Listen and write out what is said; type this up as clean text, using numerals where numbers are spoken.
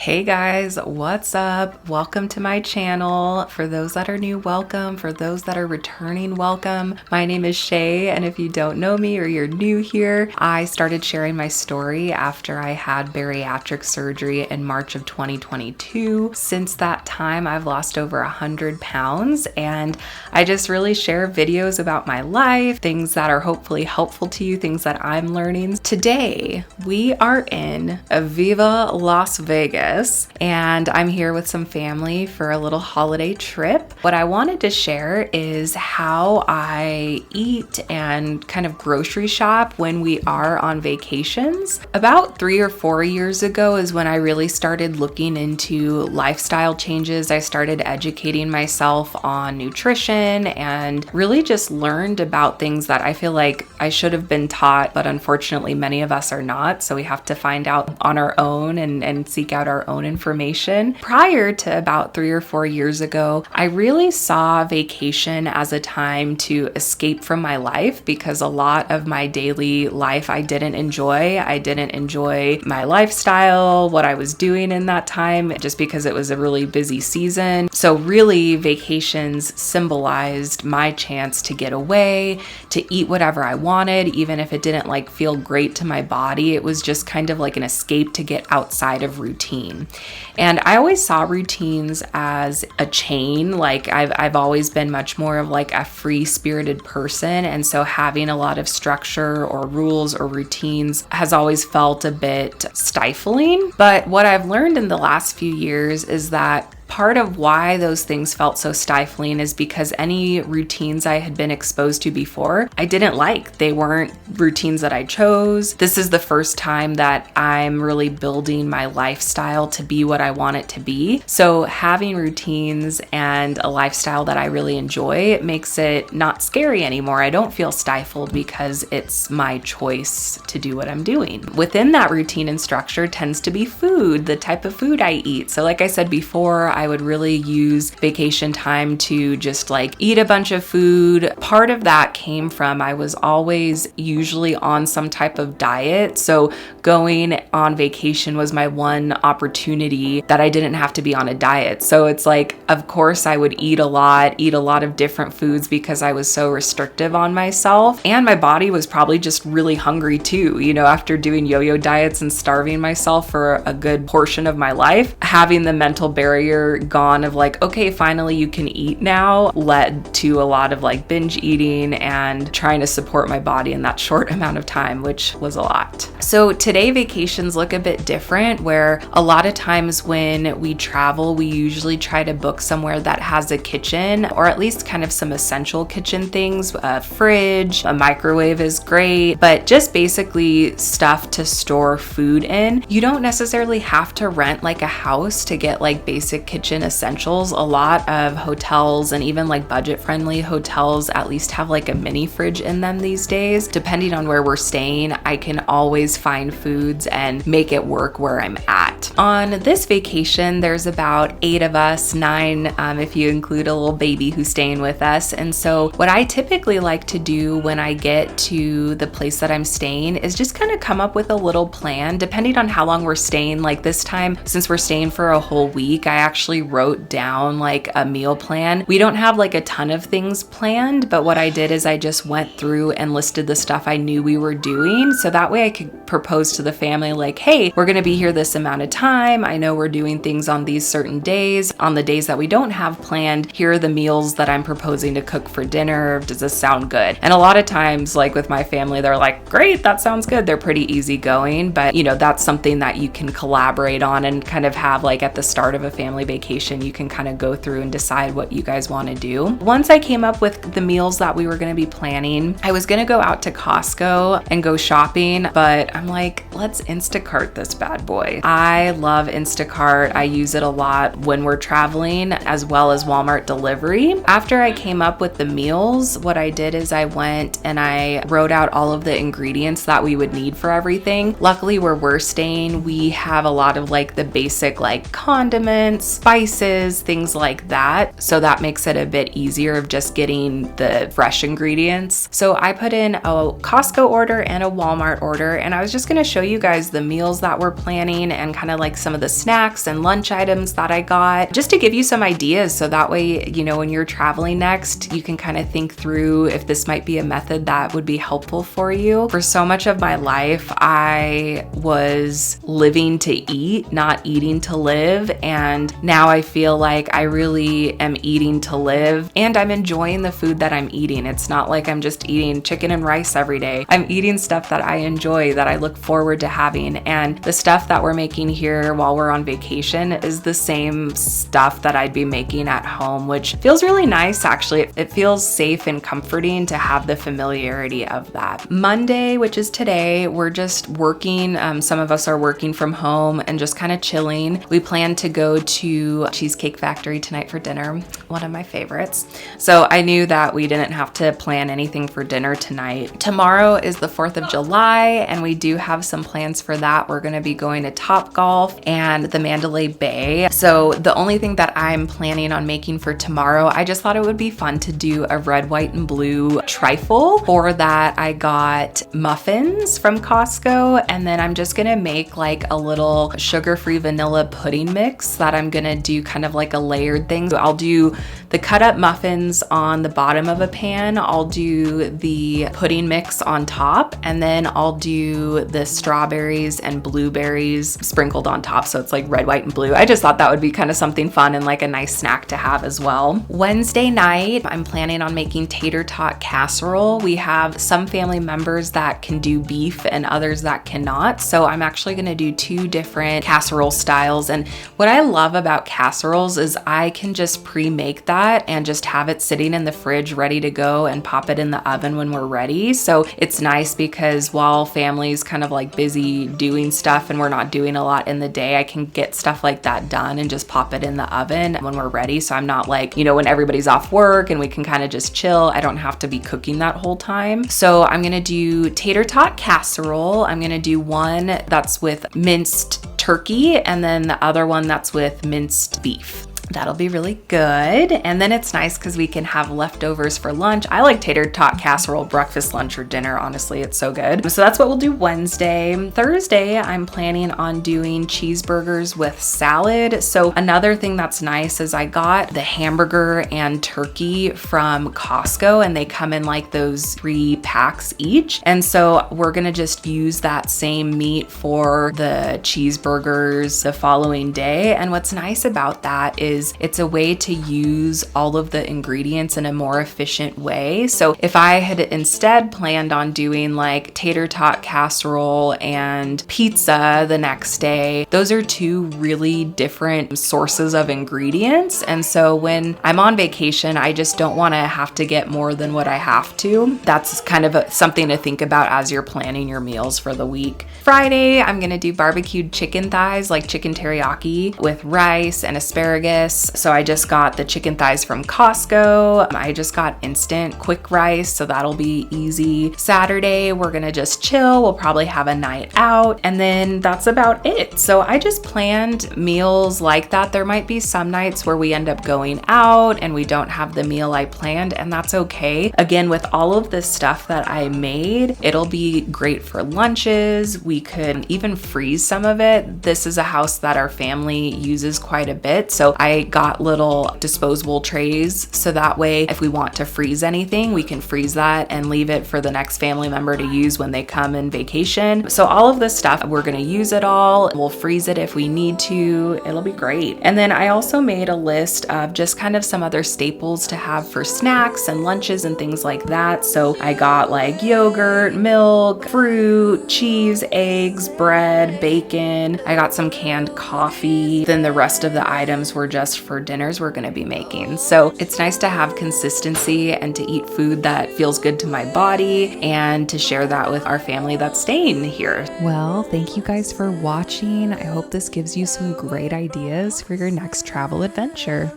Hey guys, what's up? Welcome to my channel. For those that are new, welcome. For those that are returning, welcome. My name is Shay, and if you don't know me or you're new here, I started sharing my story after I had bariatric surgery in March of 2022. Since that time, I've lost over 100 pounds, and I just really share videos about my life, things that are hopefully helpful to you, things that I'm learning. Today, we are in Aviva, Las Vegas. And I'm here with some family for a little holiday trip. What I wanted to share is how I eat and kind of grocery shop when we are on vacations. About 3 or 4 years ago is when I really started looking into lifestyle changes. I started educating myself on nutrition and really just learned about things that I feel like I should have been taught, but unfortunately many of us are not. So we have to find out on our own and seek out our own information. Prior to about 3 or 4 years ago, I really saw vacation as a time to escape from my life because a lot of my daily life I didn't enjoy. I didn't enjoy my lifestyle, what I was doing in that time, just because it was a really busy season. So really, vacations symbolized my chance to get away, to eat whatever I wanted, even if it didn't feel great to my body. It was just kind of like an escape to get outside of routine. And I always saw routines as a chain. I've always been much more of a free-spirited person. And so having a lot of structure or rules or routines has always felt a bit stifling. But what I've learned in the last few years is that part of why those things felt so stifling is because any routines I had been exposed to before, I didn't like. They weren't routines that I chose. This is the first time that I'm really building my lifestyle to be what I want it to be. So having routines and a lifestyle that I really enjoy, it makes it not scary anymore. I don't feel stifled because it's my choice to do what I'm doing. Within that routine and structure tends to be food, the type of food I eat. So like I said before, I would really use vacation time to just eat a bunch of food. Part of that came from I was always usually on some type of diet. So going on vacation was my one opportunity that I didn't have to be on a diet. So it's of course I would eat a lot of different foods because I was so restrictive on myself. And my body was probably just really hungry too. After doing yo-yo diets and starving myself for a good portion of my life, having the mental barrier gone of okay, finally you can eat now, led to a lot of binge eating and trying to support my body in that short amount of time, which was a lot. So today vacations look a bit different, where a lot of times when we travel, we usually try to book somewhere that has a kitchen, or at least kind of some essential kitchen things. A fridge, a microwave is great, but just basically stuff to store food in. You don't necessarily have to rent a house to get basic kitchen essentials. A lot of hotels and even budget-friendly hotels at least have a mini fridge in them these days. Depending on where we're staying, I can always find foods and make it work where I'm at. On this vacation, there's about 8 of us, 9 if you include a little baby who's staying with us. And so what I typically like to do when I get to the place that I'm staying is just kind of come up with a little plan, depending on how long we're staying. This time, since we're staying for a whole week, I actually wrote down a meal plan. We don't have a ton of things planned, but what I did is I just went through and listed the stuff I knew we were doing. So that way I could propose to the family hey, we're going to be here this amount of time. I know we're doing things on these certain days. On the days that we don't have planned, here are the meals that I'm proposing to cook for dinner. Does this sound good? And a lot of times, with my family, they're great, that sounds good. They're pretty easygoing, but that's something that you can collaborate on and kind of have at the start of a family vacation, you can kind of go through and decide what you guys want to do. Once I came up with the meals that we were going to be planning, I was going to go out to Costco and go shopping, but I'm let's Instacart this bad boy. I love Instacart. I use it a lot when we're traveling, as well as Walmart Delivery. After I came up with the meals, what I did is I went and I wrote out all of the ingredients that we would need for everything. Luckily, where we're staying, we have a lot of the basic condiments, spices, things like that. So that makes it a bit easier of just getting the fresh ingredients. So I put in a Costco order and a Walmart order, and I was just gonna show you guys the meals that we're planning and kind of like some of the snacks and lunch items that I got, just to give you some ideas. So that way, you know, when you're traveling next, you can kind of think through if this might be a method that would be helpful for you. For so much of my life, I was living to eat, not eating to live. And now I feel like I really am eating to live, and I'm enjoying the food that I'm eating. It's not like I'm just eating chicken and rice every day. I'm eating stuff that I enjoy, that I look forward to having. And the stuff that we're making here while we're on vacation is the same stuff that I'd be making at home, which feels really nice actually. It feels safe and comforting to have the familiarity of that. Monday, which is today, we're just working. Some of us are working from home and just kind of chilling. We plan to go to Cheesecake Factory tonight for dinner, one of my favorites. So I knew that we didn't have to plan anything for dinner tonight. Tomorrow is the 4th of July, and we do have some plans for that. We're going to be going to Topgolf and the Mandalay Bay. So the only thing that I'm planning on making for tomorrow, I just thought it would be fun to do a red, white, and blue trifle. For that, I got muffins from Costco, and then I'm just going to make like a little sugar-free vanilla pudding mix that I'm going to do kind of like a layered thing. So I'll do the cut up muffins on the bottom of a pan. I'll do the pudding mix on top, and then I'll do the strawberries and blueberries sprinkled on top. So it's like red, white, and blue. I just thought that would be kind of something fun and like a nice snack to have as well. Wednesday night, I'm planning on making tater tot casserole. We have some family members that can do beef and others that cannot. So I'm actually gonna do 2 different casserole styles. And what I love about casseroles is I can just pre-make that and just have it sitting in the fridge ready to go and pop it in the oven when we're ready. So it's nice because while family's kind of like busy doing stuff and we're not doing a lot in the day, I can get stuff like that done and just pop it in the oven when we're ready. So I'm not like, you know, when everybody's off work and we can kind of just chill, I don't have to be cooking that whole time. So I'm gonna do tater tot casserole. I'm gonna do one that's with minced turkey and then the other one that's with minced beef. That'll be really good. And then it's nice because we can have leftovers for lunch. I like tater tot casserole, breakfast, lunch, or dinner. Honestly, it's so good. So that's what we'll do Wednesday. Thursday, I'm planning on doing cheeseburgers with salad. So another thing that's nice is I got the hamburger and turkey from Costco, and they come in like those 3 packs each. And so we're gonna just use that same meat for the cheeseburgers the following day. And what's nice about that is it's a way to use all of the ingredients in a more efficient way. So if I had instead planned on doing like tater tot casserole and pizza the next day, those are 2 really different sources of ingredients. And so when I'm on vacation, I just don't want to have to get more than what I have to. That's kind of something to think about as you're planning your meals for the week. Friday, I'm gonna do barbecued chicken thighs, like chicken teriyaki with rice and asparagus. So I just got the chicken thighs from Costco. I just got instant quick rice, so that'll be easy. Saturday, we're gonna just chill. We'll probably have a night out, and then that's about it. So I just planned meals like that. There might be some nights where we end up going out and we don't have the meal I planned, and that's okay. Again, with all of this stuff that I made, it'll be great for lunches. We could even freeze some of it. This is a house that our family uses quite a bit, so I got little disposable trays, so that way if we want to freeze anything, we can freeze that and leave it for the next family member to use when they come in vacation. So all of this stuff, we're gonna use it all. We'll freeze it if we need to. It'll be great. And then I also made a list of just kind of some other staples to have for snacks and lunches and things like that. So I got like yogurt, milk, fruit, cheese, eggs, bread, bacon. I got some canned coffee. Then the rest of the items were just for dinners we're gonna be making. So it's nice to have consistency and to eat food that feels good to my body and to share that with our family that's staying here. Well, thank you guys for watching. I hope this gives you some great ideas for your next travel adventure.